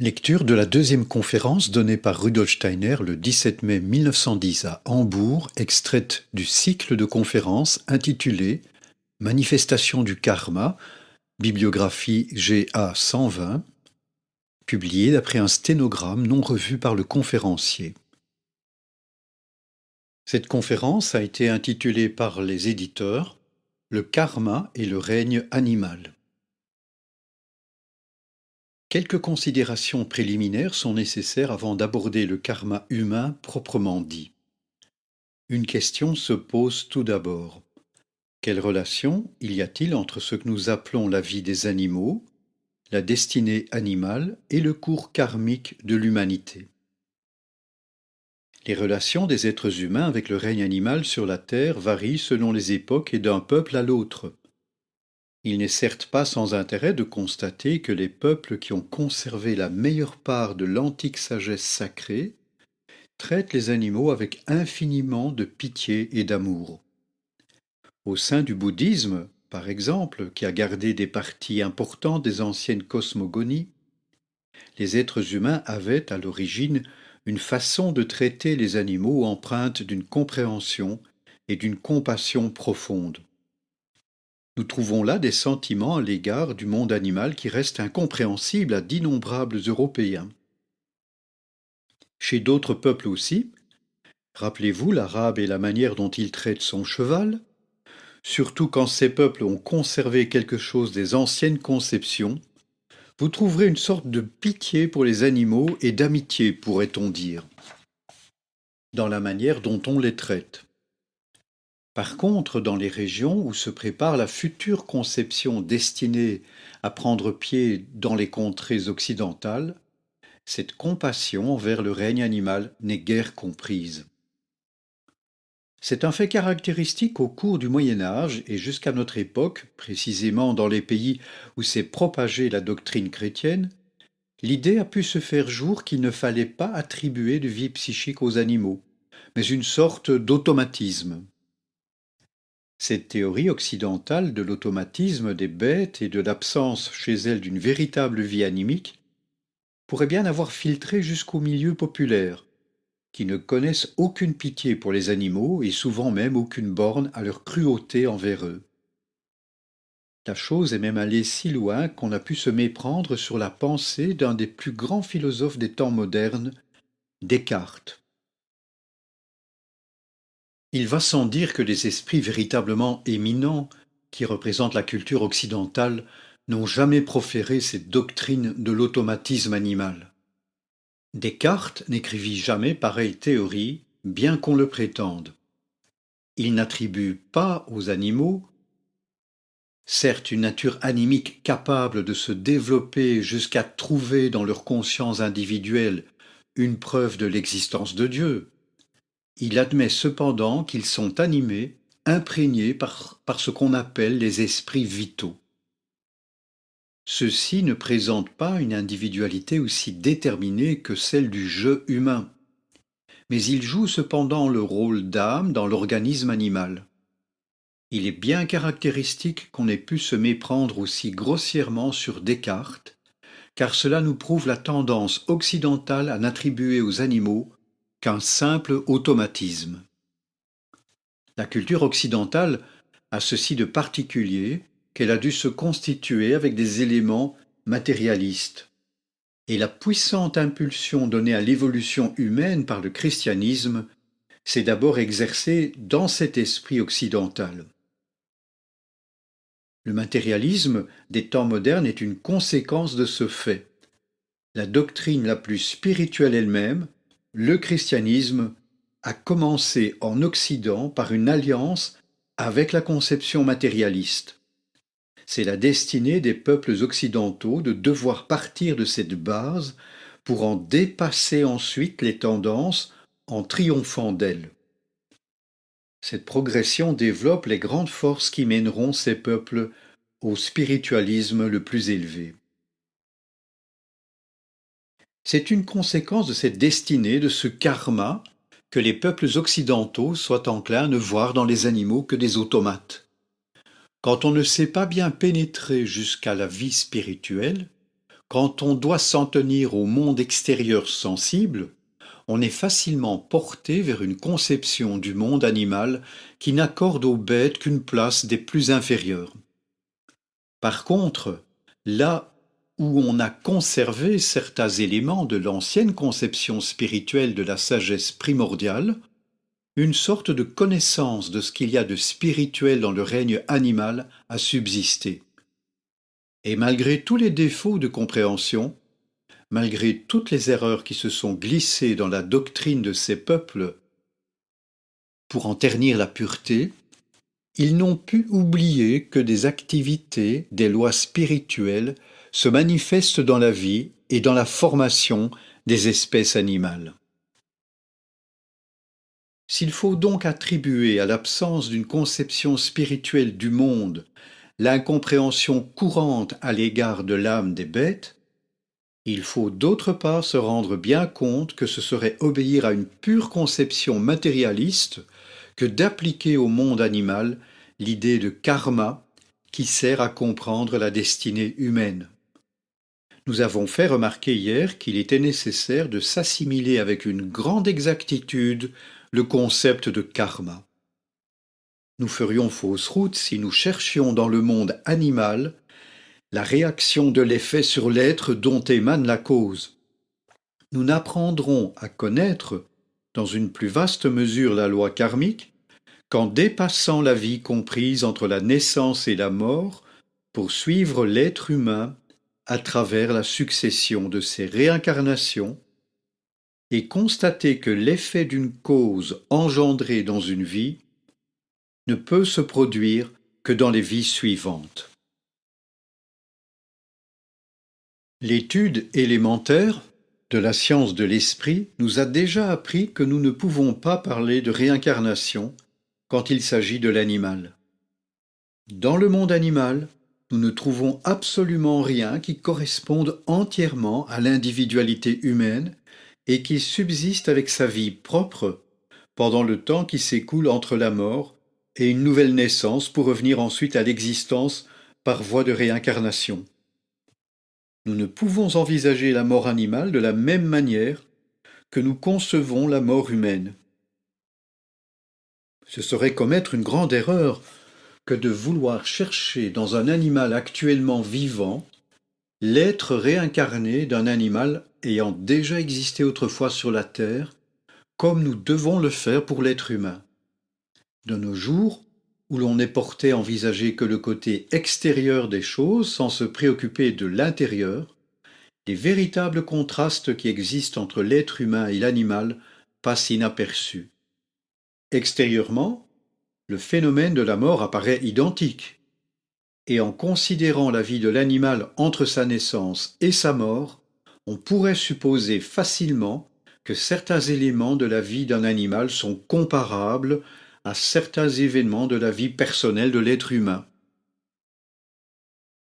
Lecture de la deuxième conférence donnée par Rudolf Steiner le 17 mai 1910 à Hambourg, extraite du cycle de conférences intitulé Manifestation du karma, bibliographie GA 120, publiée d'après un sténogramme non revu par le conférencier. Cette conférence a été intitulée par les éditeurs Le karma et le règne animal. Quelques considérations préliminaires sont nécessaires avant d'aborder le karma humain proprement dit. Une question se pose tout d'abord. Quelle relation y a-t-il entre ce que nous appelons la vie des animaux, la destinée animale et le cours karmique de l'humanité? Les relations des êtres humains avec le règne animal sur la Terre varient selon les époques et d'un peuple à l'autre. Il n'est certes pas sans intérêt de constater que les peuples qui ont conservé la meilleure part de l'antique sagesse sacrée traitent les animaux avec infiniment de pitié et d'amour. Au sein du bouddhisme, par exemple, qui a gardé des parties importantes des anciennes cosmogonies, les êtres humains avaient à l'origine une façon de traiter les animaux empreinte d'une compréhension et d'une compassion profonde. Nous trouvons là des sentiments à l'égard du monde animal qui restent incompréhensibles à d'innombrables Européens. Chez d'autres peuples aussi, rappelez-vous l'Arabe et la manière dont il traite son cheval, surtout quand ces peuples ont conservé quelque chose des anciennes conceptions, vous trouverez une sorte de pitié pour les animaux et d'amitié, pourrait-on dire, dans la manière dont on les traite. Par contre, dans les régions où se prépare la future conception destinée à prendre pied dans les contrées occidentales, cette compassion envers le règne animal n'est guère comprise. C'est un fait caractéristique au cours du Moyen Âge et jusqu'à notre époque, précisément dans les pays où s'est propagée la doctrine chrétienne, l'idée a pu se faire jour qu'il ne fallait pas attribuer de vie psychique aux animaux, mais une sorte d'automatisme. Cette théorie occidentale de l'automatisme des bêtes et de l'absence chez elles d'une véritable vie animique pourrait bien avoir filtré jusqu'au milieu populaire, qui ne connaissent aucune pitié pour les animaux et souvent même aucune borne à leur cruauté envers eux. La chose est même allée si loin qu'on a pu se méprendre sur la pensée d'un des plus grands philosophes des temps modernes, Descartes. Il va sans dire que les esprits véritablement éminents, qui représentent la culture occidentale, n'ont jamais proféré cette doctrine de l'automatisme animal. Descartes n'écrivit jamais pareille théorie, bien qu'on le prétende. Il n'attribue pas aux animaux, certes une nature animique capable de se développer jusqu'à trouver dans leur conscience individuelle une preuve de l'existence de Dieu. Il admet cependant qu'ils sont animés, imprégnés par ce qu'on appelle les esprits vitaux. Ceux-ci ne présentent pas une individualité aussi déterminée que celle du jeu humain, mais ils jouent cependant le rôle d'âme dans l'organisme animal. Il est bien caractéristique qu'on ait pu se méprendre aussi grossièrement sur Descartes, car cela nous prouve la tendance occidentale à n'attribuer aux animaux qu'un simple automatisme. La culture occidentale a ceci de particulier qu'elle a dû se constituer avec des éléments matérialistes. Et la puissante impulsion donnée à l'évolution humaine par le christianisme s'est d'abord exercée dans cet esprit occidental. Le matérialisme des temps modernes est une conséquence de ce fait. La doctrine la plus spirituelle elle-même, le christianisme, a commencé en Occident par une alliance avec la conception matérialiste. C'est la destinée des peuples occidentaux de devoir partir de cette base pour en dépasser ensuite les tendances en triomphant d'elles. Cette progression développe les grandes forces qui mèneront ces peuples au spiritualisme le plus élevé. C'est une conséquence de cette destinée, de ce karma, que les peuples occidentaux soient enclins à ne voir dans les animaux que des automates. Quand on ne sait pas bien pénétrer jusqu'à la vie spirituelle, Quand on doit s'en tenir au monde extérieur sensible, on est facilement porté vers une conception du monde animal qui n'accorde aux bêtes qu'une place des plus inférieures. Par contre, là où on a conservé certains éléments de l'ancienne conception spirituelle de la sagesse primordiale, une sorte de connaissance de ce qu'il y a de spirituel dans le règne animal a subsisté. Et malgré tous les défauts de compréhension, malgré toutes les erreurs qui se sont glissées dans la doctrine de ces peuples pour en ternir la pureté, ils n'ont pu oublier que des activités, des lois spirituelles se manifestent dans la vie et dans la formation des espèces animales. S'il faut donc attribuer à l'absence d'une conception spirituelle du monde l'incompréhension courante à l'égard de l'âme des bêtes, il faut d'autre part se rendre bien compte que ce serait obéir à une pure conception matérialiste que d'appliquer au monde animal l'idée de karma qui sert à comprendre la destinée humaine. Nous avons fait remarquer hier qu'il était nécessaire de s'assimiler avec une grande exactitude le concept de karma. Nous ferions fausse route si nous cherchions dans le monde animal la réaction de l'effet sur l'être dont émane la cause. Nous n'apprendrons à connaître, dans une plus vaste mesure, la loi karmique qu'en dépassant la vie comprise entre la naissance et la mort pour suivre l'être humain à travers la succession de ses réincarnations et constater que l'effet d'une cause engendrée dans une vie ne peut se produire que dans les vies suivantes. L'étude élémentaire de la science de l'esprit nous a déjà appris que nous ne pouvons pas parler de réincarnation quand il s'agit de l'animal. Dans le monde animal, nous ne trouvons absolument rien qui corresponde entièrement à l'individualité humaine et qui subsiste avec sa vie propre pendant le temps qui s'écoule entre la mort et une nouvelle naissance pour revenir ensuite à l'existence par voie de réincarnation. Nous ne pouvons envisager la mort animale de la même manière que nous concevons la mort humaine. Ce serait commettre une grande erreur que de vouloir chercher dans un animal actuellement vivant l'être réincarné d'un animal ayant déjà existé autrefois sur la Terre, comme nous devons le faire pour l'être humain. De nos jours, où l'on est porté à envisager que le côté extérieur des choses sans se préoccuper de l'intérieur, les véritables contrastes qui existent entre l'être humain et l'animal passent inaperçus. Extérieurement, le phénomène de la mort apparaît identique, et en considérant la vie de l'animal entre sa naissance et sa mort, on pourrait supposer facilement que certains éléments de la vie d'un animal sont comparables à certains événements de la vie personnelle de l'être humain.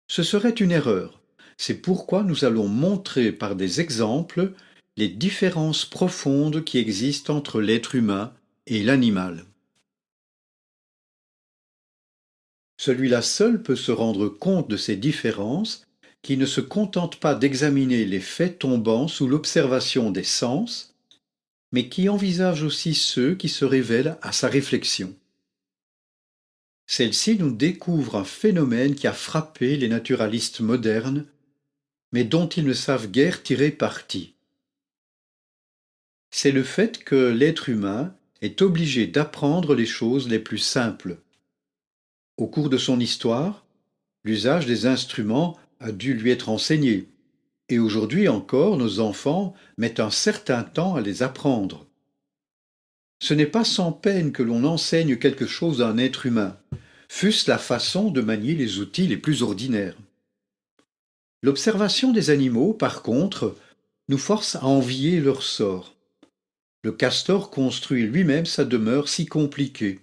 Ce serait une erreur. C'est pourquoi nous allons montrer par des exemples les différences profondes qui existent entre l'être humain et l'animal. Celui-là seul peut se rendre compte de ces différences qui ne se contentent pas d'examiner les faits tombant sous l'observation des sens, mais qui envisage aussi ceux qui se révèlent à sa réflexion. Celle-ci nous découvre un phénomène qui a frappé les naturalistes modernes, mais dont ils ne savent guère tirer parti. C'est le fait que l'être humain est obligé d'apprendre les choses les plus simples. Au cours de son histoire, l'usage des instruments a dû lui être enseigné, et aujourd'hui encore nos enfants mettent un certain temps à les apprendre. Ce n'est pas sans peine que l'on enseigne quelque chose à un être humain, fût-ce la façon de manier les outils les plus ordinaires. L'observation des animaux, par contre, nous force à envier leur sort. Le castor construit lui-même sa demeure si compliquée.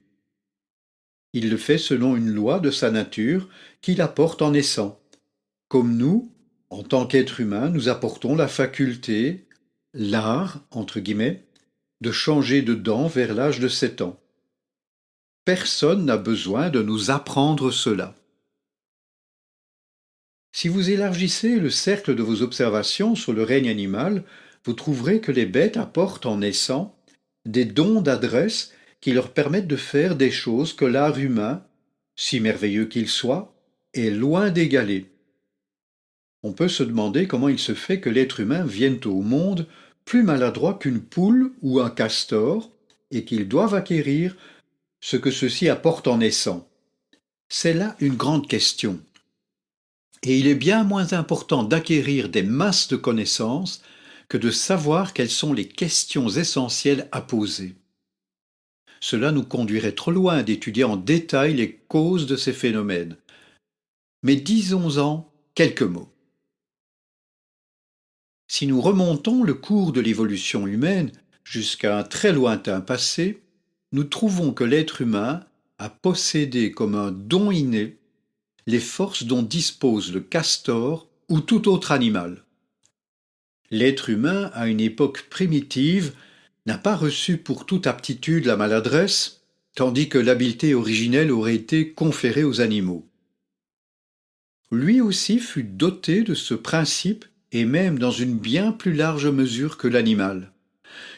Il le fait selon une loi de sa nature qu'il apporte en naissant. Comme nous, en tant qu'êtres humains, nous apportons la faculté, l'art, entre guillemets, de changer de dents vers l'âge de 7 ans. Personne n'a besoin de nous apprendre cela. Si vous élargissez le cercle de vos observations sur le règne animal, vous trouverez que les bêtes apportent en naissant des dons d'adresse qui leur permettent de faire des choses que l'art humain, si merveilleux qu'il soit, est loin d'égaler. On peut se demander comment il se fait que l'être humain vienne au monde plus maladroit qu'une poule ou un castor et qu'ils doivent acquérir ce que ceux-ci apportent en naissant. C'est là une grande question. Et il est bien moins important d'acquérir des masses de connaissances que de savoir quelles sont les questions essentielles à poser. Cela nous conduirait trop loin d'étudier en détail les causes de ces phénomènes. Mais disons-en quelques mots. Si nous remontons le cours de l'évolution humaine jusqu'à un très lointain passé, nous trouvons que l'être humain a possédé comme un don inné les forces dont dispose le castor ou tout autre animal. L'être humain, à une époque primitive, n'a pas reçu pour toute aptitude la maladresse, tandis que l'habileté originelle aurait été conférée aux animaux. Lui aussi fut doté de ce principe et même dans une bien plus large mesure que l'animal.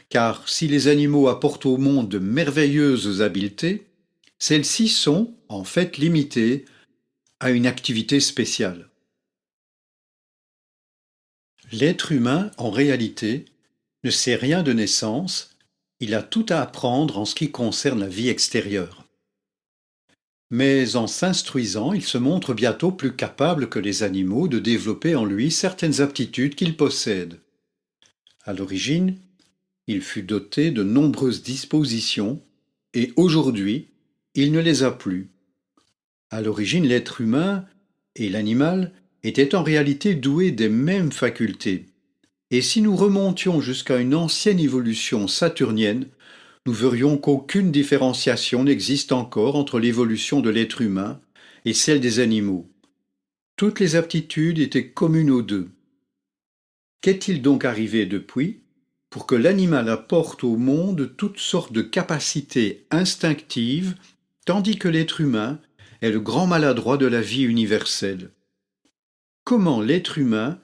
Car si les animaux apportent au monde de merveilleuses habiletés, celles-ci sont, en fait, limitées à une activité spéciale. L'être humain, en réalité, ne sait rien de naissance, il a tout à apprendre en ce qui concerne la vie extérieure. Mais en s'instruisant, il se montre bientôt plus capable que les animaux de développer en lui certaines aptitudes qu'il possède. À l'origine, il fut doté de nombreuses dispositions, et aujourd'hui, il ne les a plus. À l'origine, l'être humain et l'animal étaient en réalité doués des mêmes facultés. Et si nous remontions jusqu'à une ancienne évolution saturnienne, nous verrions qu'aucune différenciation n'existe encore entre l'évolution de l'être humain et celle des animaux. Toutes les aptitudes étaient communes aux deux. Qu'est-il donc arrivé depuis pour que l'animal apporte au monde toutes sortes de capacités instinctives, tandis que l'être humain est le grand maladroit de la vie universelle? Comment l'être humain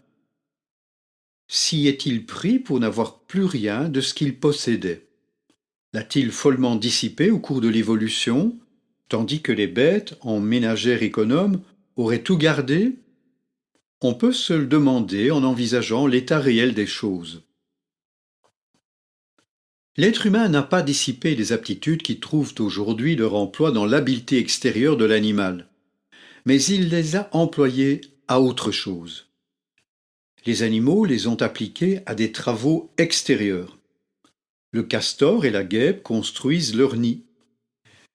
s'y est-il pris pour n'avoir plus rien de ce qu'il possédait? L'a-t-il follement dissipé au cours de l'évolution, tandis que les bêtes, en ménagères économes, auraient tout gardé? On peut se le demander en envisageant l'état réel des choses. L'être humain n'a pas dissipé les aptitudes qui trouvent aujourd'hui leur emploi dans l'habileté extérieure de l'animal, mais il les a employées à autre chose. Les animaux les ont appliquées à des travaux extérieurs. Le castor et la guêpe construisent leur nid.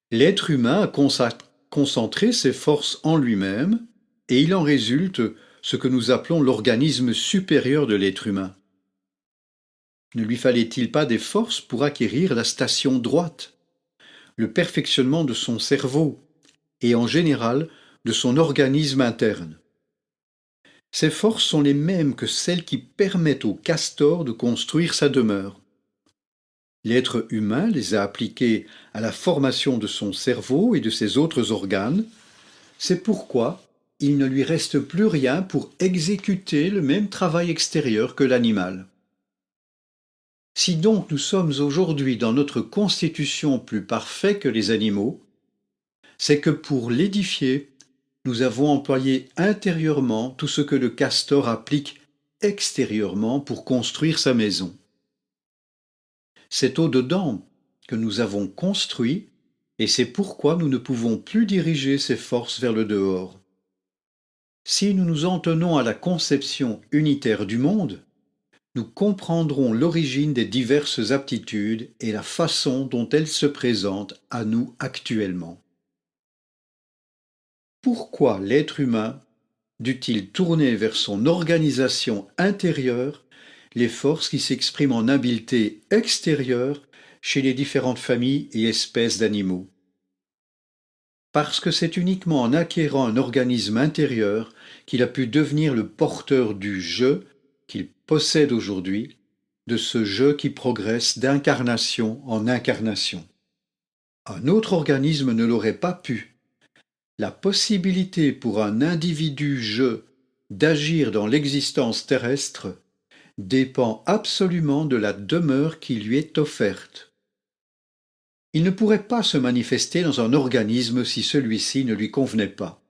L'être humain a concentré ses forces en lui-même et il en résulte ce que nous appelons l'organisme supérieur de l'être humain. Ne lui fallait-il pas des forces pour acquérir la station droite, le perfectionnement de son cerveau et en général de son organisme interne? Ces forces sont les mêmes que celles qui permettent au castor de construire sa demeure. L'être humain les a appliquées à la formation de son cerveau et de ses autres organes. C'est pourquoi il ne lui reste plus rien pour exécuter le même travail extérieur que l'animal. Si donc nous sommes aujourd'hui dans notre constitution plus parfaits que les animaux, c'est que pour l'édifier, nous avons employé intérieurement tout ce que le castor applique extérieurement pour construire sa maison. C'est au-dedans que nous avons construit, et c'est pourquoi nous ne pouvons plus diriger ces forces vers le dehors. Si nous nous en tenons à la conception unitaire du monde, nous comprendrons l'origine des diverses aptitudes et la façon dont elles se présentent à nous actuellement. Pourquoi l'être humain dut-il tourner vers son organisation intérieure les forces qui s'expriment en habileté extérieure chez les différentes familles et espèces d'animaux? Parce que c'est uniquement en acquérant un organisme intérieur qu'il a pu devenir le porteur du je qu'il possède aujourd'hui, de ce je qui progresse d'incarnation en incarnation. Un autre organisme ne l'aurait pas pu. La possibilité pour un individu je d'agir dans l'existence terrestre dépend absolument de la demeure qui lui est offerte. Il ne pourrait pas se manifester dans un organisme si celui-ci ne lui convenait pas.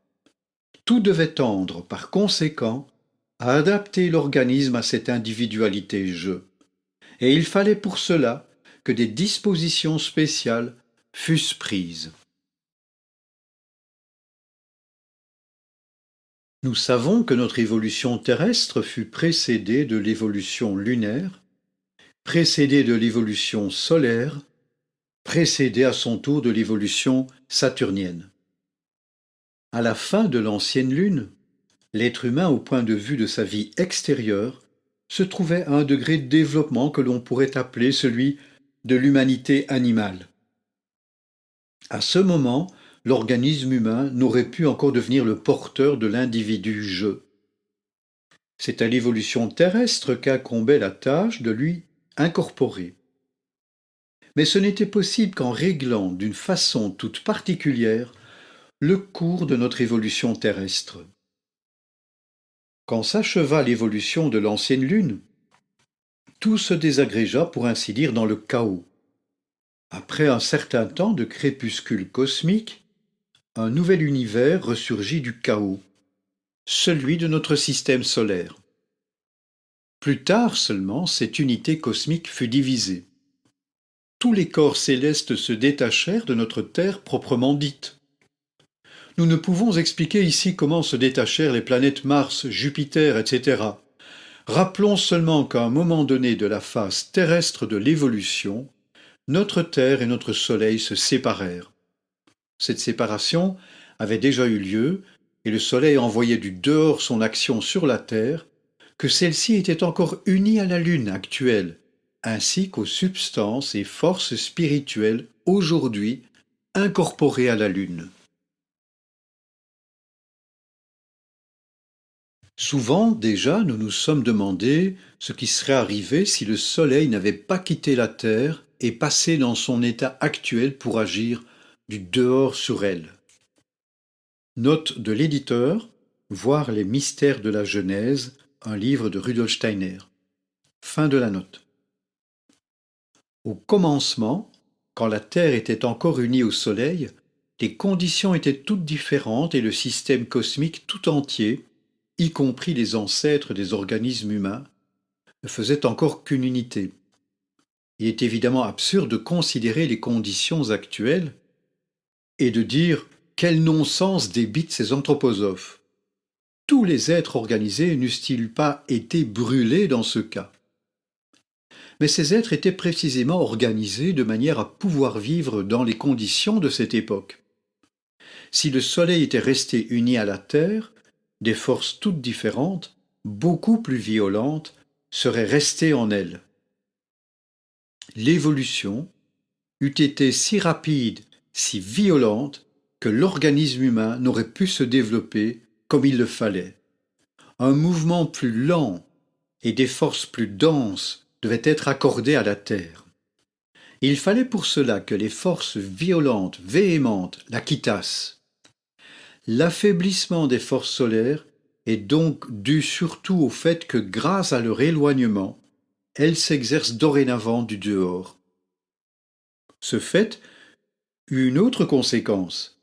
Tout devait tendre, par conséquent, à adapter l'organisme à cette individualité je. Et il fallait pour cela que des dispositions spéciales fussent prises. Nous savons que notre évolution terrestre fut précédée de l'évolution lunaire, précédée de l'évolution solaire, précédée à son tour de l'évolution saturnienne. À la fin de l'ancienne lune, l'être humain, au point de vue de sa vie extérieure, se trouvait à un degré de développement que l'on pourrait appeler celui de l'humanité animale. À ce moment, l'organisme humain n'aurait pu encore devenir le porteur de l'individu je. C'est à l'évolution terrestre qu'incombait la tâche de lui incorporer. Mais ce n'était possible qu'en réglant d'une façon toute particulière le cours de notre évolution terrestre. Quand s'acheva l'évolution de l'ancienne lune, tout se désagrégea pour ainsi dire dans le chaos. Après un certain temps de crépuscule cosmique, un nouvel univers ressurgit du chaos, celui de notre système solaire. Plus tard seulement, cette unité cosmique fut divisée. Tous les corps célestes se détachèrent de notre Terre proprement dite. Nous ne pouvons expliquer ici comment se détachèrent les planètes Mars, Jupiter, etc. Rappelons seulement qu'à un moment donné de la phase terrestre de l'évolution, notre Terre et notre Soleil se séparèrent. Cette séparation avait déjà eu lieu et le Soleil envoyait du dehors son action sur la Terre, que celle-ci était encore unie à la Lune actuelle, ainsi qu'aux substances et forces spirituelles aujourd'hui incorporées à la Lune. Souvent déjà nous nous sommes demandé ce qui serait arrivé si le Soleil n'avait pas quitté la Terre et passé dans son état actuel pour agir du dehors sur elle. Note de l'éditeur, voir les mystères de la Genèse, un livre de Rudolf Steiner. Fin de la note. Au commencement, quand la Terre était encore unie au Soleil, les conditions étaient toutes différentes et le système cosmique tout entier, y compris les ancêtres des organismes humains, ne faisait encore qu'une unité. Il est évidemment absurde de considérer les conditions actuelles et de dire quel non-sens débitent ces anthroposophes. Tous les êtres organisés n'eussent-ils pas été brûlés dans ce cas? Mais ces êtres étaient précisément organisés de manière à pouvoir vivre dans les conditions de cette époque. Si le Soleil était resté uni à la Terre, des forces toutes différentes, beaucoup plus violentes, seraient restées en elle. L'évolution eût été si rapide, si violente, que l'organisme humain n'aurait pu se développer comme il le fallait. Un mouvement plus lent et des forces plus denses devaient être accordées à la Terre. Il fallait pour cela que les forces violentes, véhémentes, la quittassent. L'affaiblissement des forces solaires est donc dû surtout au fait que grâce à leur éloignement, elles s'exercent dorénavant du dehors. Ce fait eut une autre conséquence.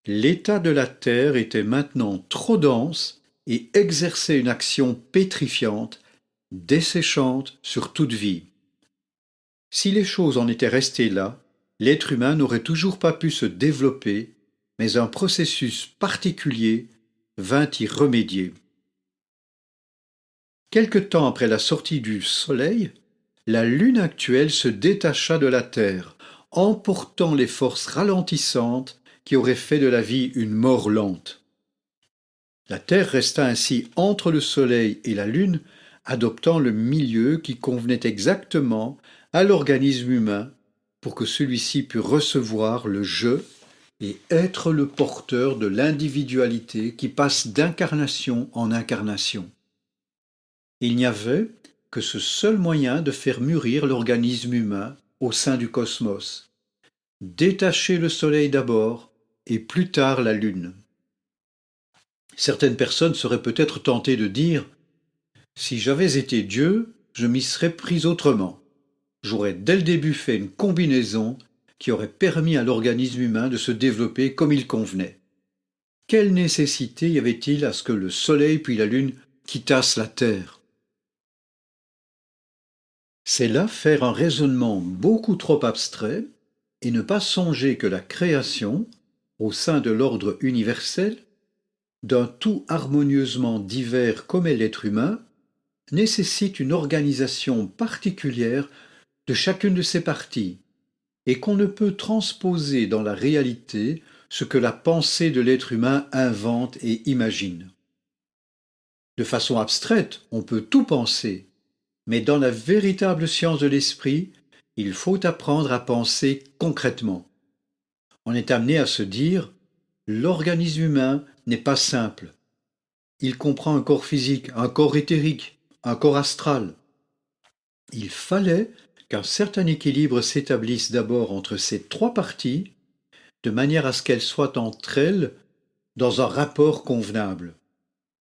L'état de la Terre était maintenant trop dense et exerçait une action pétrifiante, desséchante sur toute vie. Si les choses en étaient restées là, l'être humain n'aurait toujours pas pu se développer, mais un processus particulier vint y remédier. Quelque temps après la sortie du Soleil, la Lune actuelle se détacha de la Terre, emportant les forces ralentissantes qui auraient fait de la vie une mort lente. La Terre resta ainsi entre le Soleil et la Lune, adoptant le milieu qui convenait exactement à l'organisme humain pour que celui-ci pût recevoir le je et être le porteur de l'individualité qui passe d'incarnation en incarnation. Il n'y avait que ce seul moyen de faire mûrir l'organisme humain au sein du cosmos. Détacher le Soleil d'abord et plus tard la Lune. Certaines personnes seraient peut-être tentées de dire « Si j'avais été Dieu, je m'y serais pris autrement. J'aurais dès le début fait une combinaison qui aurait permis à l'organisme humain de se développer comme il convenait. » Quelle nécessité y avait-il à ce que le Soleil puis la Lune quittassent la Terre? C'est là faire un raisonnement beaucoup trop abstrait et ne pas songer que la création, au sein de l'ordre universel, d'un tout harmonieusement divers comme est l'être humain, nécessite une organisation particulière de chacune de ses parties, et qu'on ne peut transposer dans la réalité ce que la pensée de l'être humain invente et imagine. De façon abstraite, on peut tout penser, mais dans la véritable science de l'esprit, il faut apprendre à penser concrètement. On est amené à se dire « l'organisme humain n'est pas simple. Il comprend un corps physique, un corps éthérique, un corps astral. » Il fallait qu'un certain équilibre s'établisse d'abord entre ces trois parties, de manière à ce qu'elles soient entre elles dans un rapport convenable.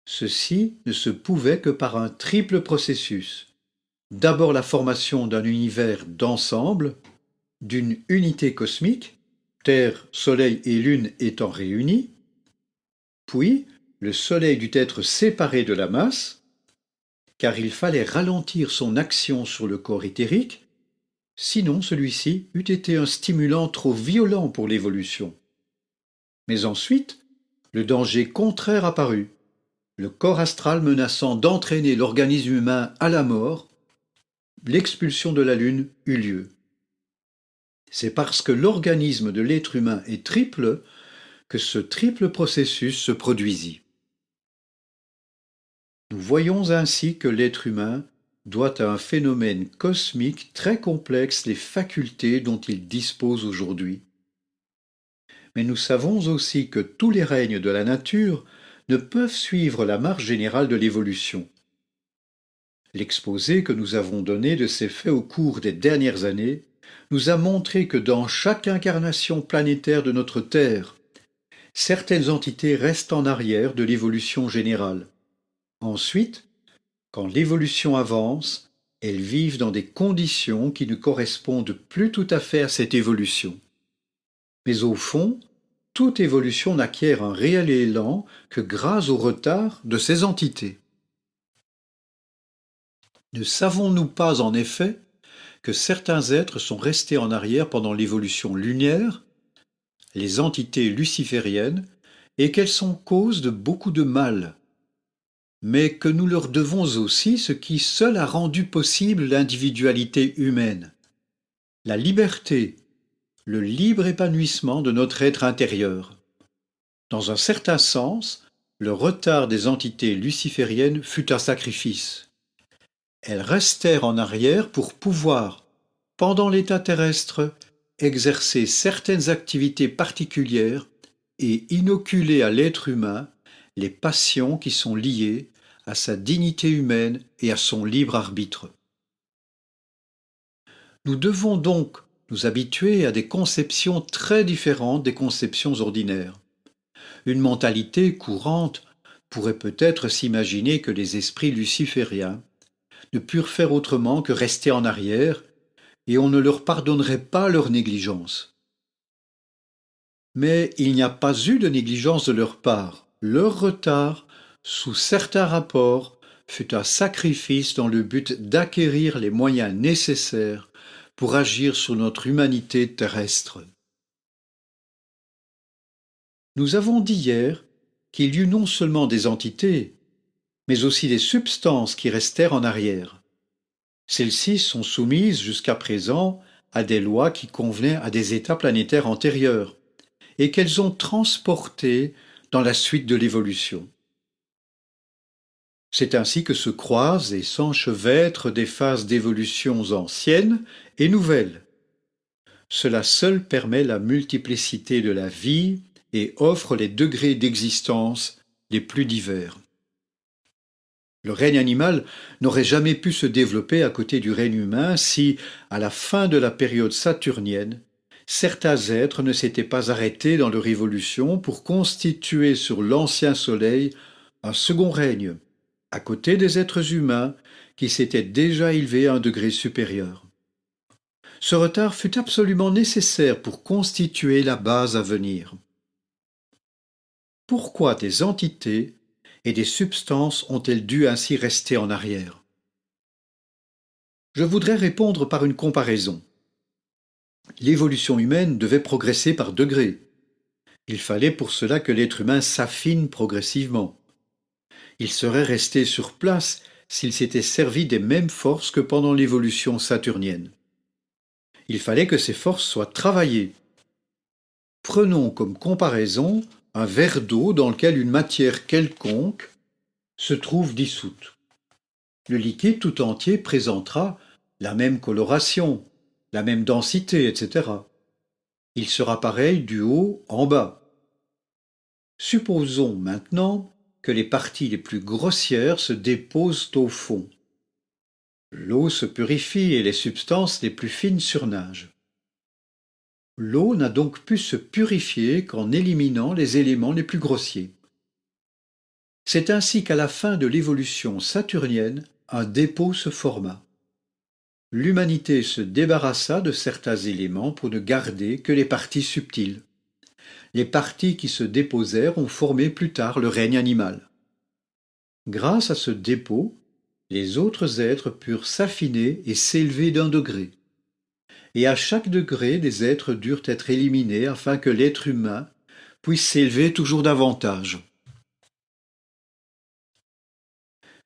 Ceci ne se pouvait que par un triple processus. D'abord la formation d'un univers d'ensemble, d'une unité cosmique, Terre, Soleil et Lune étant réunis, puis le Soleil dut être séparé de la masse, car il fallait ralentir son action sur le corps éthérique, sinon celui-ci eût été un stimulant trop violent pour l'évolution. Mais ensuite, le danger contraire apparut, le corps astral menaçant d'entraîner l'organisme humain à la mort. L'expulsion de la Lune eut lieu. C'est parce que l'organisme de l'être humain est triple que ce triple processus se produisit. Nous voyons ainsi que l'être humain doit à un phénomène cosmique très complexe les facultés dont il dispose aujourd'hui. Mais nous savons aussi que tous les règnes de la nature ne peuvent suivre la marche générale de l'évolution. L'exposé que nous avons donné de ces faits au cours des dernières années nous a montré que dans chaque incarnation planétaire de notre Terre, certaines entités restent en arrière de l'évolution générale. Ensuite, quand l'évolution avance, elles vivent dans des conditions qui ne correspondent plus tout à fait à cette évolution. Mais au fond, toute évolution n'acquiert un réel élan que grâce au retard de ces entités. Ne savons-nous pas en effet que certains êtres sont restés en arrière pendant l'évolution lunaire, les entités lucifériennes, et qu'elles sont cause de beaucoup de mal, mais que nous leur devons aussi ce qui seul a rendu possible l'individualité humaine, la liberté, le libre épanouissement de notre être intérieur. Dans un certain sens, le retard des entités lucifériennes fut un sacrifice. Elles restèrent en arrière pour pouvoir, pendant l'état terrestre, exercer certaines activités particulières et inoculer à l'être humain les passions qui sont liées à sa dignité humaine et à son libre arbitre. Nous devons donc nous habituer à des conceptions très différentes des conceptions ordinaires. Une mentalité courante pourrait peut-être s'imaginer que les esprits lucifériens ne purent faire autrement que rester en arrière, et on ne leur pardonnerait pas leur négligence. Mais il n'y a pas eu de négligence de leur part. Leur retard, sous certains rapports, fut un sacrifice dans le but d'acquérir les moyens nécessaires pour agir sur notre humanité terrestre. Nous avons dit hier qu'il y eut non seulement des entités, mais aussi des substances qui restèrent en arrière. Celles-ci sont soumises jusqu'à présent à des lois qui convenaient à des états planétaires antérieurs et qu'elles ont transportées dans la suite de l'évolution. C'est ainsi que se croisent et s'enchevêtrent des phases d'évolutions anciennes et nouvelles. Cela seul permet la multiplicité de la vie et offre les degrés d'existence les plus divers. Le règne animal n'aurait jamais pu se développer à côté du règne humain si, à la fin de la période saturnienne, certains êtres ne s'étaient pas arrêtés dans leur évolution pour constituer sur l'ancien soleil un second règne, à côté des êtres humains qui s'étaient déjà élevés à un degré supérieur. Ce retard fut absolument nécessaire pour constituer la base à venir. Pourquoi des entités et des substances ont-elles dû ainsi rester en arrière? Je voudrais répondre par une comparaison. L'évolution humaine devait progresser par degrés. Il fallait pour cela que l'être humain s'affine progressivement. Il serait resté sur place s'il s'était servi des mêmes forces que pendant l'évolution saturnienne. Il fallait que ces forces soient travaillées. Prenons comme comparaison un verre d'eau dans lequel une matière quelconque se trouve dissoute. Le liquide tout entier présentera la même coloration, la même densité, etc. Il sera pareil du haut en bas. Supposons maintenant que les parties les plus grossières se déposent au fond. L'eau se purifie et les substances les plus fines surnagent. L'eau n'a donc pu se purifier qu'en éliminant les éléments les plus grossiers. C'est ainsi qu'à la fin de l'évolution saturnienne, un dépôt se forma. L'humanité se débarrassa de certains éléments pour ne garder que les parties subtiles. Les parties qui se déposèrent ont formé plus tard le règne animal. Grâce à ce dépôt, les autres êtres purent s'affiner et s'élever d'un degré. Et à chaque degré, des êtres durent être éliminés afin que l'être humain puisse s'élever toujours davantage.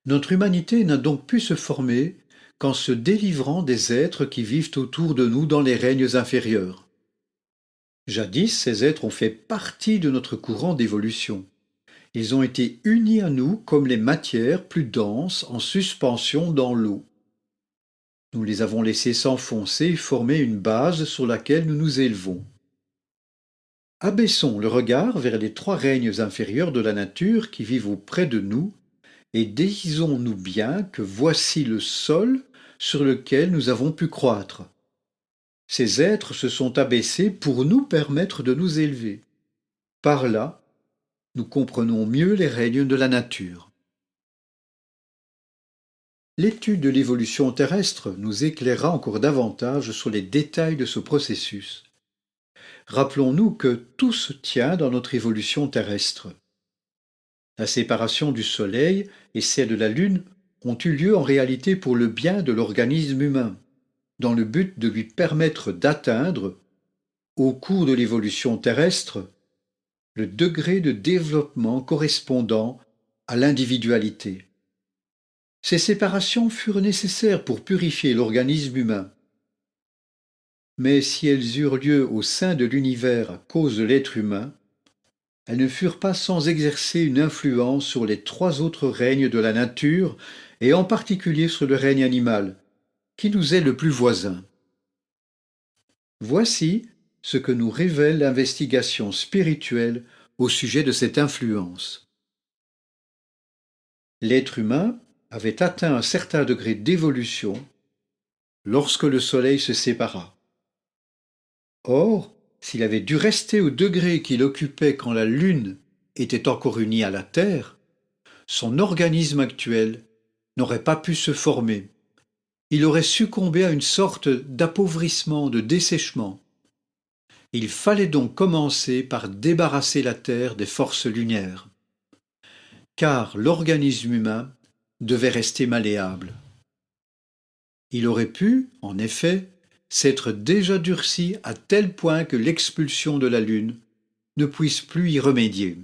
Notre humanité n'a donc pu se former qu'en se délivrant des êtres qui vivent autour de nous dans les règnes inférieurs. Jadis, ces êtres ont fait partie de notre courant d'évolution. Ils ont été unis à nous comme les matières plus denses en suspension dans l'eau. Nous les avons laissés s'enfoncer et former une base sur laquelle nous nous élevons. Abaissons le regard vers les trois règnes inférieurs de la nature qui vivent auprès de nous et décisons-nous bien que voici le sol sur lequel nous avons pu croître. Ces êtres se sont abaissés pour nous permettre de nous élever. Par là, nous comprenons mieux les règnes de la nature. L'étude de l'évolution terrestre nous éclairera encore davantage sur les détails de ce processus. Rappelons-nous que tout se tient dans notre évolution terrestre. La séparation du Soleil et celle de la Lune ont eu lieu en réalité pour le bien de l'organisme humain, dans le but de lui permettre d'atteindre, au cours de l'évolution terrestre, le degré de développement correspondant à l'individualité. Ces séparations furent nécessaires pour purifier l'organisme humain. Mais si elles eurent lieu au sein de l'univers à cause de l'être humain, elles ne furent pas sans exercer une influence sur les trois autres règnes de la nature, et en particulier sur le règne animal, qui nous est le plus voisin. Voici ce que nous révèle l'investigation spirituelle au sujet de cette influence. L'être humain avait atteint un certain degré d'évolution lorsque le Soleil se sépara. Or, s'il avait dû rester au degré qu'il occupait quand la Lune était encore unie à la Terre, son organisme actuel n'aurait pas pu se former. Il aurait succombé à une sorte d'appauvrissement, de dessèchement. Il fallait donc commencer par débarrasser la Terre des forces lunaires, car l'organisme humain devait rester malléable. Il aurait pu, en effet, s'être déjà durci à tel point que l'expulsion de la Lune ne puisse plus y remédier.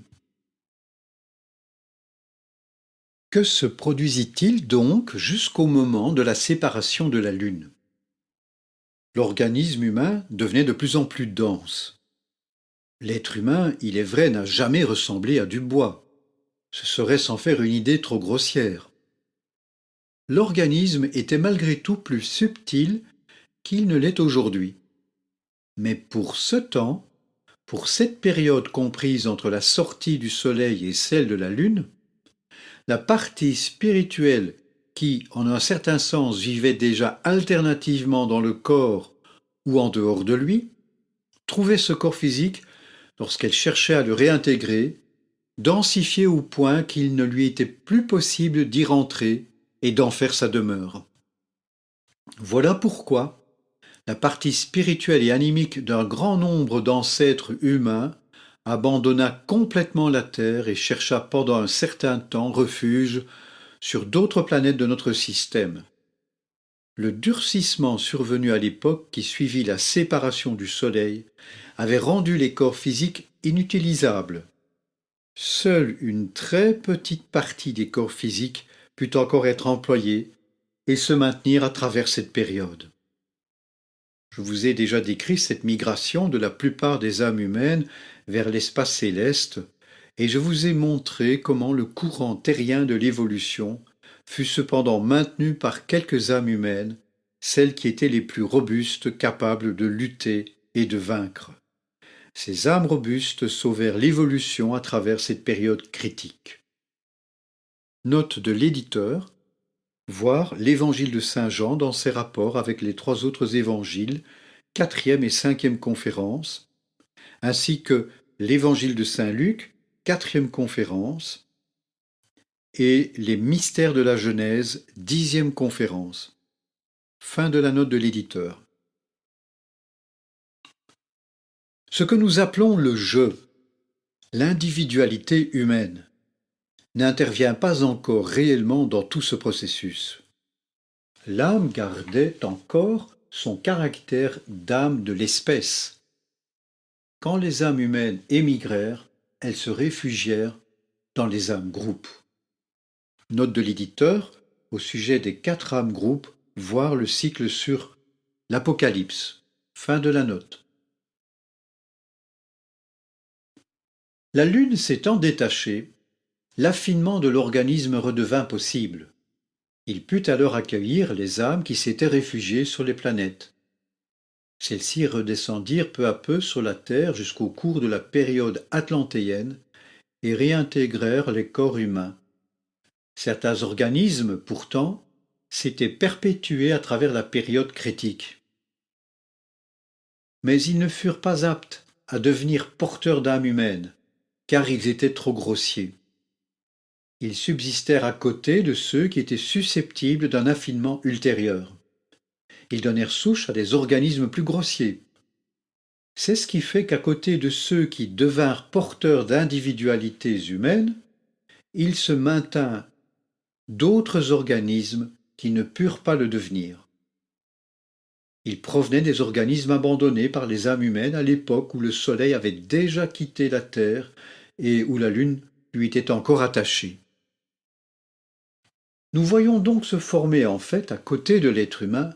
Que se produisit-il donc jusqu'au moment de la séparation de la Lune? L'organisme humain devenait de plus en plus dense. L'être humain, il est vrai, n'a jamais ressemblé à du bois. Ce serait s'en faire une idée trop grossière. L'organisme était malgré tout plus subtil qu'il ne l'est aujourd'hui. Mais pour ce temps, pour cette période comprise entre la sortie du Soleil et celle de la Lune, la partie spirituelle qui, en un certain sens, vivait déjà alternativement dans le corps ou en dehors de lui, trouver ce corps physique lorsqu'elle cherchait à le réintégrer, densifié au point qu'il ne lui était plus possible d'y rentrer et d'en faire sa demeure. Voilà pourquoi la partie spirituelle et animique d'un grand nombre d'ancêtres humains abandonna complètement la Terre et chercha pendant un certain temps refuge sur d'autres planètes de notre système. Le durcissement survenu à l'époque qui suivit la séparation du Soleil avait rendu les corps physiques inutilisables. Seule une très petite partie des corps physiques put encore être employée et se maintenir à travers cette période. Je vous ai déjà décrit cette migration de la plupart des âmes humaines vers l'espace céleste, et je vous ai montré comment le courant terrien de l'évolution fut cependant maintenu par quelques âmes humaines, celles qui étaient les plus robustes, capables de lutter et de vaincre. Ces âmes robustes sauvèrent l'évolution à travers cette période critique. Note de l'éditeur: voir l'Évangile de Saint Jean dans ses rapports avec les trois autres évangiles, 4e et 5e conférence, ainsi que l'Évangile de Saint Luc, 4e conférence, et les mystères de la Genèse, 10e conférence. Fin de la note de l'éditeur. Ce que nous appelons le je, l'individualité humaine, n'intervient pas encore réellement dans tout ce processus. L'âme gardait encore son caractère d'âme de l'espèce. Quand les âmes humaines émigrèrent, elles se réfugièrent dans les âmes groupes. Note de l'éditeur au sujet des 4 âmes groupes, voir le cycle sur l'Apocalypse. Fin de la note. La Lune s'étant détachée, l'affinement de l'organisme redevint possible. Il put alors accueillir les âmes qui s'étaient réfugiées sur les planètes. Celles-ci redescendirent peu à peu sur la Terre jusqu'au cours de la période atlantéenne et réintégrèrent les corps humains. Certains organismes, pourtant, s'étaient perpétués à travers la période critique. Mais ils ne furent pas aptes à devenir porteurs d'âme humaine, car ils étaient trop grossiers. Ils subsistèrent à côté de ceux qui étaient susceptibles d'un affinement ultérieur. Ils donnèrent souche à des organismes plus grossiers. C'est ce qui fait qu'à côté de ceux qui devinrent porteurs d'individualités humaines, il se maintint d'autres organismes qui ne purent pas le devenir. Ils provenaient des organismes abandonnés par les âmes humaines à l'époque où le Soleil avait déjà quitté la Terre et où la Lune lui était encore attachée. Nous voyons donc se former en fait, à côté de l'être humain,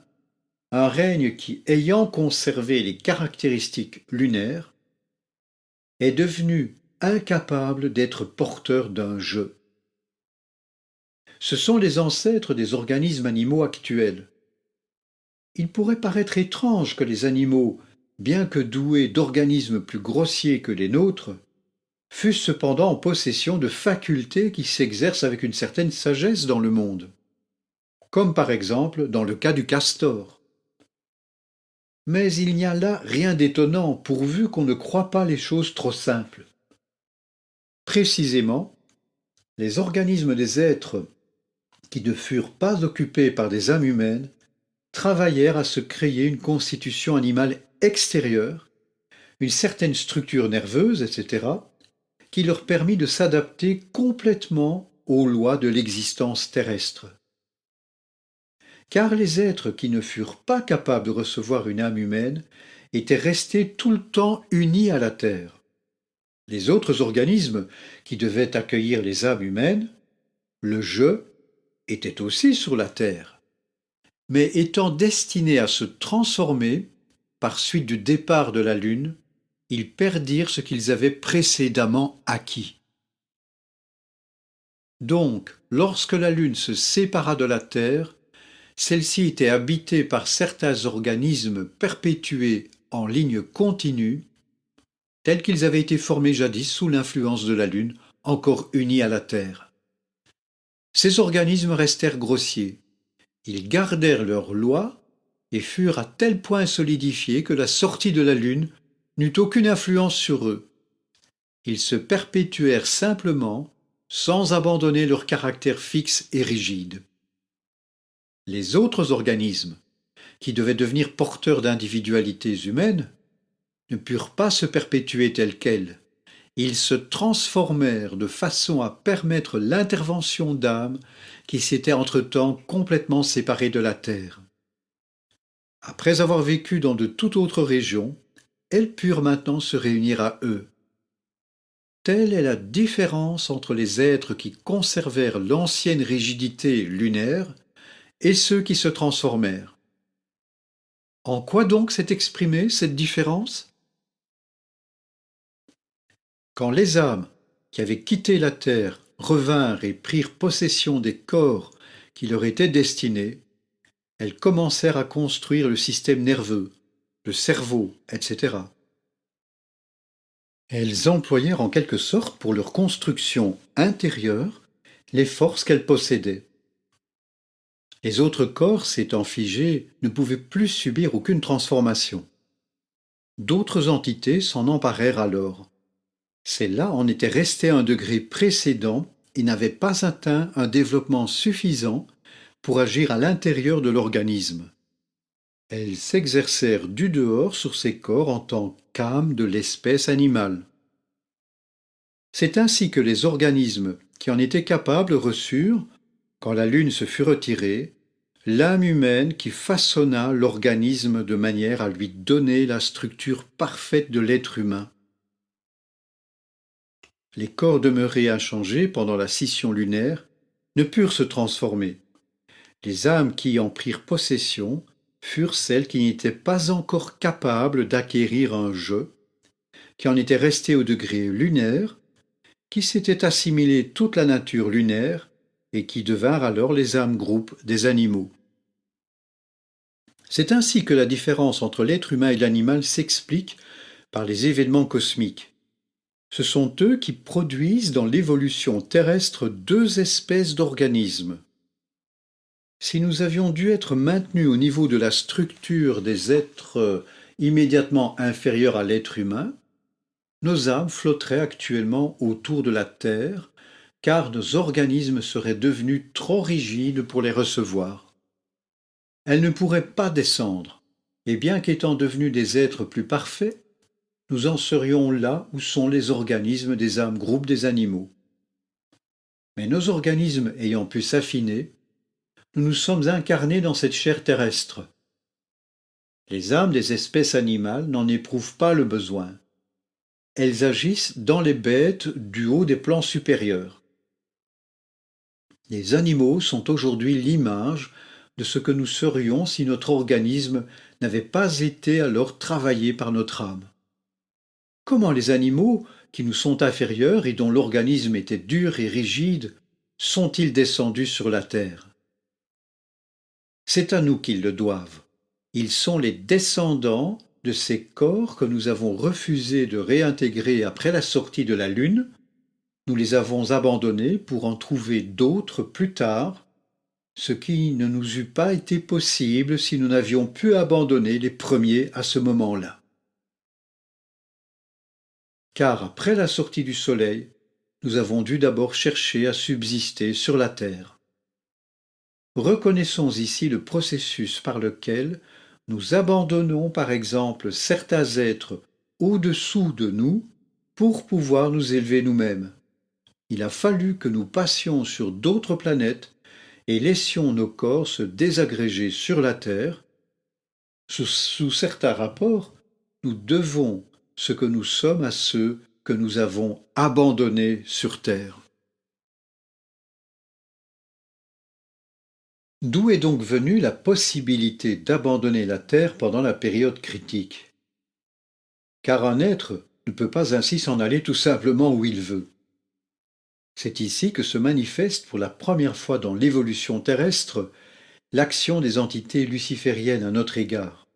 un règne qui, ayant conservé les caractéristiques lunaires, est devenu incapable d'être porteur d'un je. Ce sont les ancêtres des organismes animaux actuels. Il pourrait paraître étrange que les animaux, bien que doués d'organismes plus grossiers que les nôtres, fussent cependant en possession de facultés qui s'exercent avec une certaine sagesse dans le monde, comme par exemple dans le cas du castor. Mais il n'y a là rien d'étonnant pourvu qu'on ne croie pas les choses trop simples. Précisément, les organismes des êtres qui ne furent pas occupés par des âmes humaines travaillèrent à se créer une constitution animale extérieure, une certaine structure nerveuse, etc., qui leur permit de s'adapter complètement aux lois de l'existence terrestre. Car les êtres qui ne furent pas capables de recevoir une âme humaine étaient restés tout le temps unis à la Terre. Les autres organismes qui devaient accueillir les âmes humaines, le je, étaient aussi sur la Terre, mais étant destinés à se transformer par suite du départ de la Lune, ils perdirent ce qu'ils avaient précédemment acquis. Donc, lorsque la Lune se sépara de la Terre, celle-ci était habitée par certains organismes perpétués en ligne continue, tels qu'ils avaient été formés jadis sous l'influence de la Lune, encore unis à la Terre. Ces organismes restèrent grossiers. Ils gardèrent leurs lois et furent à tel point solidifiés que la sortie de la Lune n'eut aucune influence sur eux. Ils se perpétuèrent simplement sans abandonner leur caractère fixe et rigide. Les autres organismes, qui devaient devenir porteurs d'individualités humaines, ne purent pas se perpétuer tels quels. Ils se transformèrent de façon à permettre l'intervention d'âmes qui s'étaient entre-temps complètement séparées de la Terre. Après avoir vécu dans de toute autre région, elles purent maintenant se réunir à eux. Telle est la différence entre les êtres qui conservèrent l'ancienne rigidité lunaire et ceux qui se transformèrent. En quoi donc s'est exprimée cette différence? Quand les âmes qui avaient quitté la terre revinrent et prirent possession des corps qui leur étaient destinés, elles commencèrent à construire le système nerveux, le cerveau, etc. Elles employèrent en quelque sorte pour leur construction intérieure les forces qu'elles possédaient. Les autres corps s'étant figés ne pouvaient plus subir aucune transformation. D'autres entités s'en emparèrent alors. Celles-là en étaient restées à un degré précédent et n'avaient pas atteint un développement suffisant pour agir à l'intérieur de l'organisme. Elles s'exercèrent du dehors sur ces corps en tant qu'âmes de l'espèce animale. C'est ainsi que les organismes qui en étaient capables reçurent, quand la Lune se fut retirée, l'âme humaine qui façonna l'organisme de manière à lui donner la structure parfaite de l'être humain. Les corps demeurés inchangés pendant la scission lunaire ne purent se transformer. Les âmes qui en prirent possession furent celles qui n'étaient pas encore capables d'acquérir un je, qui en étaient restées au degré lunaire, qui s'étaient assimilées toute la nature lunaire et qui devinrent alors les âmes groupes des animaux. C'est ainsi que la différence entre l'être humain et l'animal s'explique par les événements cosmiques. Ce sont eux qui produisent dans l'évolution terrestre deux espèces d'organismes. Si nous avions dû être maintenus au niveau de la structure des êtres immédiatement inférieurs à l'être humain, nos âmes flotteraient actuellement autour de la Terre, car nos organismes seraient devenus trop rigides pour les recevoir. Elles ne pourraient pas descendre, et bien qu'étant devenus des êtres plus parfaits, nous en serions là où sont les organismes des âmes groupes des animaux. Mais nos organismes ayant pu s'affiner, nous nous sommes incarnés dans cette chair terrestre. Les âmes des espèces animales n'en éprouvent pas le besoin. Elles agissent dans les bêtes du haut des plans supérieurs. Les animaux sont aujourd'hui l'image de ce que nous serions si notre organisme n'avait pas été alors travaillé par notre âme. Comment les animaux, qui nous sont inférieurs et dont l'organisme était dur et rigide, sont-ils descendus sur la terre? C'est à nous qu'ils le doivent. Ils sont les descendants de ces corps que nous avons refusé de réintégrer après la sortie de la Lune. Nous les avons abandonnés pour en trouver d'autres plus tard, ce qui ne nous eût pas été possible si nous n'avions pu abandonner les premiers à ce moment-là. Car après la sortie du Soleil, nous avons dû d'abord chercher à subsister sur la Terre. Reconnaissons ici le processus par lequel nous abandonnons par exemple certains êtres au-dessous de nous pour pouvoir nous élever nous-mêmes. Il a fallu que nous passions sur d'autres planètes et laissions nos corps se désagréger sur la Terre. Sous certains rapports, nous devons ce que nous sommes à ceux que nous avons abandonnés sur Terre. D'où est donc venue la possibilité d'abandonner la Terre pendant la période critique? Car un être ne peut pas ainsi s'en aller tout simplement où il veut. C'est ici que se manifeste pour la première fois dans l'évolution terrestre l'action des entités lucifériennes à notre égard.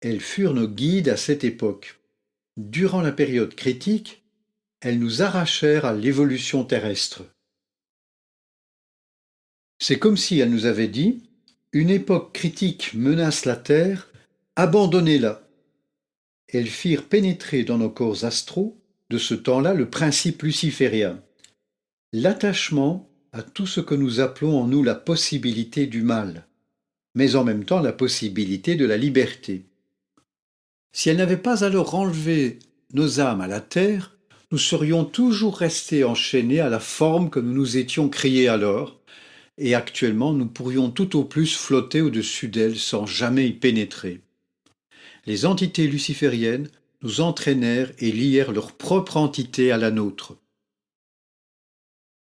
Elles furent nos guides à cette époque. Durant la période critique, elles nous arrachèrent à l'évolution terrestre. C'est comme si elles nous avaient dit « Une époque critique menace la Terre, abandonnez-la ». elles firent pénétrer dans nos corps astraux, de ce temps-là, le principe luciférien, l'attachement à tout ce que nous appelons en nous la possibilité du mal, mais en même temps la possibilité de la liberté. Si elles n'avaient pas alors enlevé nos âmes à la terre, nous serions toujours restés enchaînés à la forme que nous nous étions créés alors, et actuellement nous pourrions tout au plus flotter au-dessus d'elles sans jamais y pénétrer. Les entités lucifériennes nous entraînèrent et lièrent leur propre entité à la nôtre.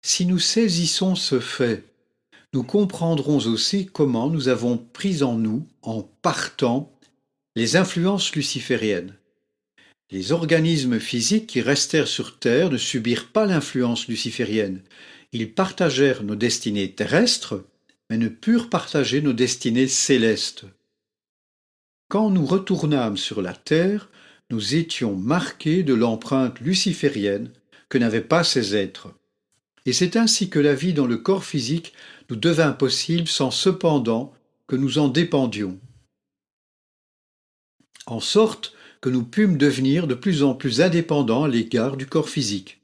Si nous saisissons ce fait, nous comprendrons aussi comment nous avons pris en nous, en partant, les influences lucifériennes. Les organismes physiques qui restèrent sur Terre ne subirent pas l'influence luciférienne. Ils partagèrent nos destinées terrestres, mais ne purent partager nos destinées célestes. Quand nous retournâmes sur la Terre, nous étions marqués de l'empreinte luciférienne que n'avaient pas ces êtres. Et c'est ainsi que la vie dans le corps physique nous devint possible sans cependant que nous en dépendions. En sorte que nous pûmes devenir de plus en plus indépendants à l'égard du corps physique.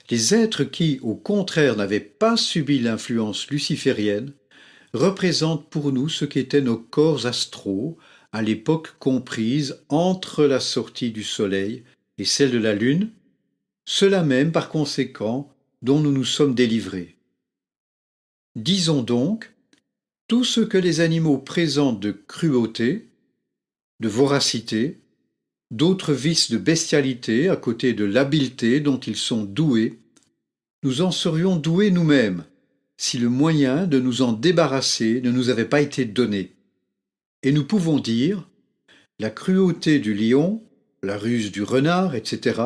Les êtres qui, au contraire, n'avaient pas subi l'influence luciférienne, représentent pour nous ce qu'étaient nos corps astraux, à l'époque comprise entre la sortie du Soleil et celle de la Lune, ceux-là même, par conséquent, dont nous nous sommes délivrés. Disons donc, tout ce que les animaux présentent de cruauté, de voracité, d'autres vices de bestialité à côté de l'habileté dont ils sont doués, nous en serions doués nous-mêmes si le moyen de nous en débarrasser ne nous avait pas été donné. Et nous pouvons dire, la cruauté du lion, la ruse du renard, etc.,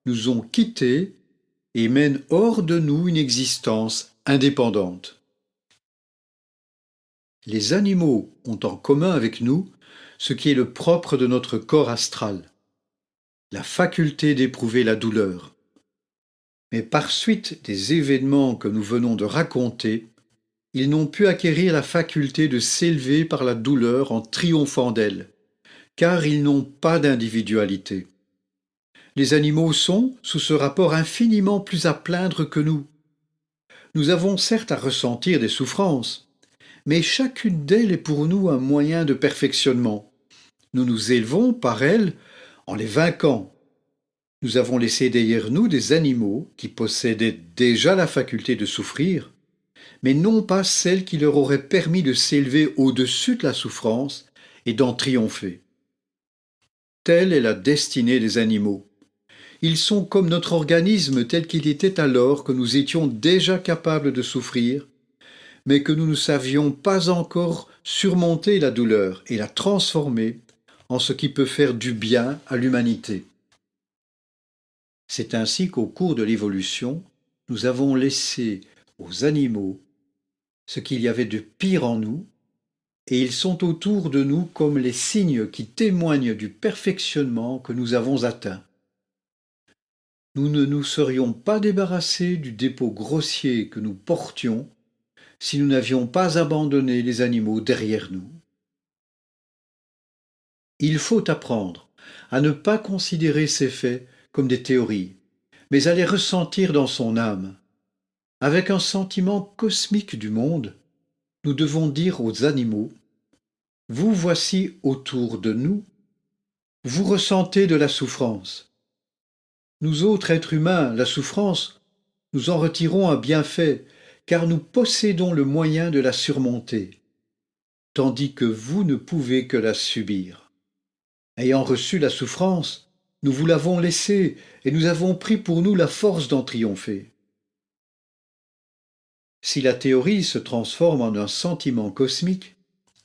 nous ont quittés et mènent hors de nous une existence indépendante. Les animaux ont en commun avec nous ce qui est le propre de notre corps astral, la faculté d'éprouver la douleur. Mais par suite des événements que nous venons de raconter, ils n'ont pu acquérir la faculté de s'élever par la douleur en triomphant d'elle, car ils n'ont pas d'individualité. Les animaux sont, sous ce rapport, infiniment plus à plaindre que nous. Nous avons certes à ressentir des souffrances, mais chacune d'elles est pour nous un moyen de perfectionnement. Nous nous élevons par elles en les vainquant. Nous avons laissé derrière nous des animaux qui possédaient déjà la faculté de souffrir, mais non pas celle qui leur aurait permis de s'élever au-dessus de la souffrance et d'en triompher. Telle est la destinée des animaux. Ils sont comme notre organisme tel qu'il était alors que nous étions déjà capables de souffrir, mais que nous ne savions pas encore surmonter la douleur et la transformer en ce qui peut faire du bien à l'humanité. C'est ainsi qu'au cours de l'évolution, nous avons laissé aux animaux ce qu'il y avait de pire en nous, et ils sont autour de nous comme les signes qui témoignent du perfectionnement que nous avons atteint. Nous ne nous serions pas débarrassés du dépôt grossier que nous portions si nous n'avions pas abandonné les animaux derrière nous. Il faut apprendre à ne pas considérer ces faits comme des théories, mais à les ressentir dans son âme. Avec un sentiment cosmique du monde, nous devons dire aux animaux « Vous voici autour de nous, vous ressentez de la souffrance. Nous autres êtres humains, la souffrance, nous en retirons un bienfait, car nous possédons le moyen de la surmonter, tandis que vous ne pouvez que la subir. Ayant reçu la souffrance, nous vous l'avons laissée et nous avons pris pour nous la force d'en triompher. » Si la théorie se transforme en un sentiment cosmique,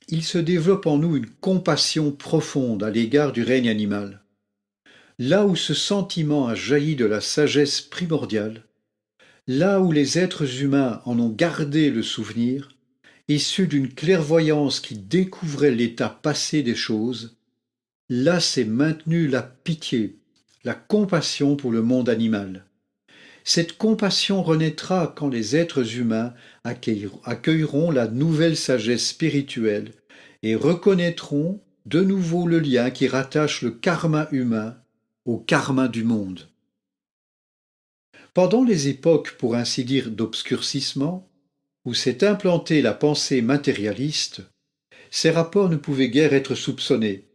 il se développe en nous une compassion profonde à l'égard du règne animal. Là où ce sentiment a jailli de la sagesse primordiale, là où les êtres humains en ont gardé le souvenir, issu d'une clairvoyance qui découvrait l'état passé des choses, là s'est maintenue la pitié, la compassion pour le monde animal. Cette compassion renaîtra quand les êtres humains accueilleront la nouvelle sagesse spirituelle et reconnaîtront de nouveau le lien qui rattache le karma humain au karma du monde. Pendant les époques, pour ainsi dire, d'obscurcissement, où s'est implantée la pensée matérialiste, ces rapports ne pouvaient guère être soupçonnés.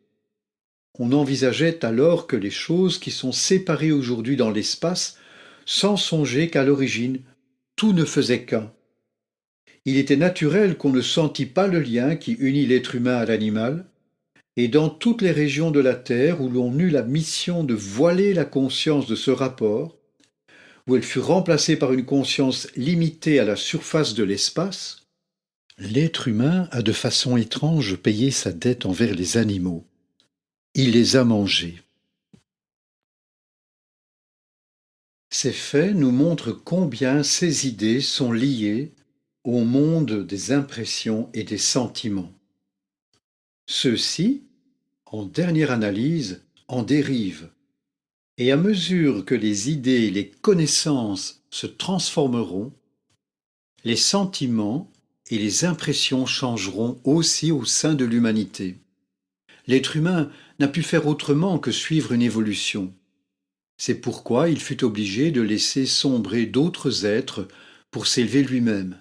On envisageait alors que les choses qui sont séparées aujourd'hui dans l'espace, sans songer qu'à l'origine, tout ne faisait qu'un. Il était naturel qu'on ne sentît pas le lien qui unit l'être humain à l'animal, et dans toutes les régions de la Terre où l'on eut la mission de voiler la conscience de ce rapport, où elle fut remplacée par une conscience limitée à la surface de l'espace, l'être humain a de façon étrange payé sa dette envers les animaux. Il les a mangés. Ces faits nous montrent combien ces idées sont liées au monde des impressions et des sentiments. Ceux-ci, en dernière analyse, en dérivent. Et à mesure que les idées et les connaissances se transformeront, les sentiments et les impressions changeront aussi au sein de l'humanité. L'être humain n'a pu faire autrement que suivre une évolution. C'est pourquoi il fut obligé de laisser sombrer d'autres êtres pour s'élever lui-même.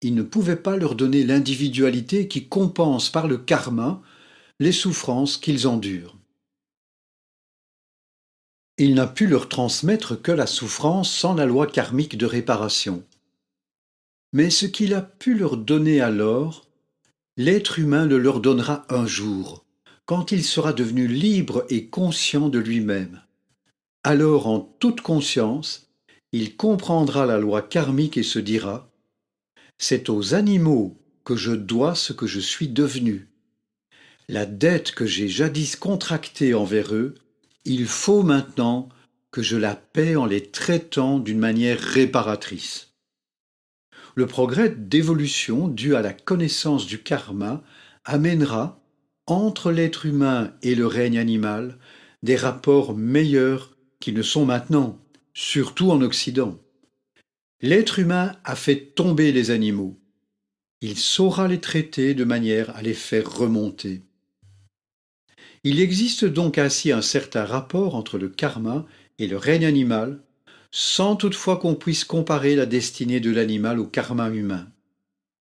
Il ne pouvait pas leur donner l'individualité qui compense par le karma les souffrances qu'ils endurent. Il n'a pu leur transmettre que la souffrance sans la loi karmique de réparation. Mais ce qu'il a pu leur donner alors, l'être humain le leur donnera un jour, quand il sera devenu libre et conscient de lui-même. Alors, en toute conscience, il comprendra la loi karmique et se dira « C'est aux animaux que je dois ce que je suis devenu. La dette que j'ai jadis contractée envers eux, il faut maintenant que je la paie en les traitant d'une manière réparatrice. » Le progrès d'évolution dû à la connaissance du karma amènera, entre l'être humain et le règne animal, des rapports meilleurs qui ne sont maintenant, surtout en Occident. L'être humain a fait tomber les animaux. Il saura les traiter de manière à les faire remonter. Il existe donc ainsi un certain rapport entre le karma et le règne animal, sans toutefois qu'on puisse comparer la destinée de l'animal au karma humain.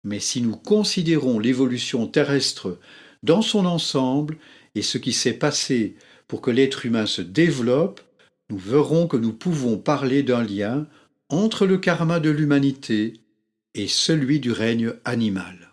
Mais si nous considérons l'évolution terrestre dans son ensemble et ce qui s'est passé pour que l'être humain se développe, nous verrons que nous pouvons parler d'un lien entre le karma de l'humanité et celui du règne animal.